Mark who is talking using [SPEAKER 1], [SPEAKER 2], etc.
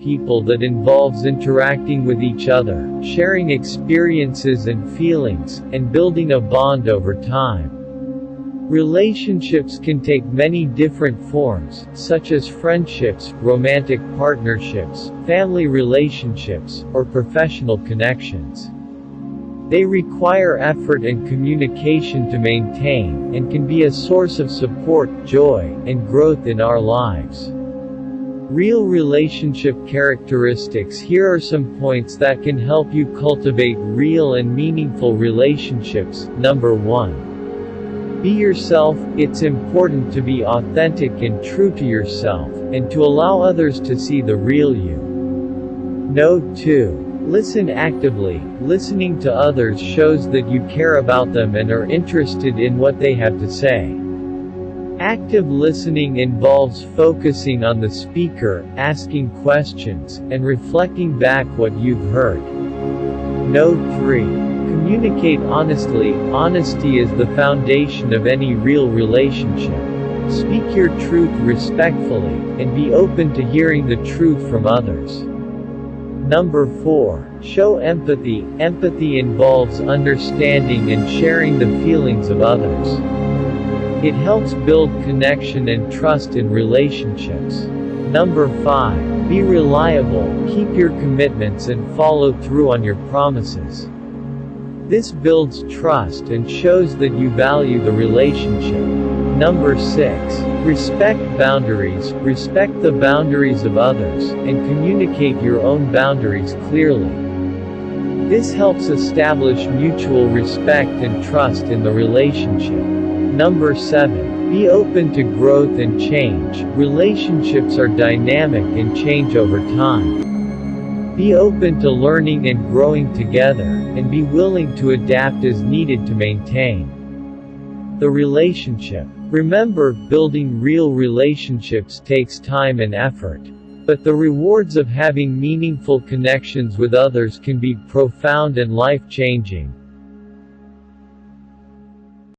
[SPEAKER 1] people that involves interacting with each other, sharing experiences and feelings, and building a bond over time. Relationships can take many different forms, such as friendships, romantic partnerships, family relationships, or professional connections. They require effort and communication to maintain, and can be a source of support, joy, and growth in our lives. Real relationship characteristics. Here are some points that can help you cultivate real and meaningful relationships. Number 1. Be yourself. It's important to be authentic and true to yourself, and to allow others to see the real you. Note 2. Listen actively. Listening to others shows that you care about them and are interested in what they have to say. Active listening involves focusing on the speaker, asking questions, and reflecting back what you've heard. Note 3. Communicate honestly. Honesty is the foundation of any real relationship. Speak your truth respectfully, and be open to hearing the truth from others. Number 4. Show empathy. Empathy involves understanding and sharing the feelings of others. It helps build connection and trust in relationships. Number 5. Be reliable. Keep your commitments and follow through on your promises. This builds trust and shows that you value the relationship. Number 6. Respect boundaries. Respect the boundaries of others, and communicate your own boundaries clearly. This helps establish mutual respect and trust in the relationship. Number 7. Be open to growth and change. Relationships are dynamic and change over time. Be open to learning and growing together, and be willing to adapt as needed to maintain the relationship. Remember, building real relationships takes time and effort. But the rewards of having meaningful connections with others can be profound and life-changing.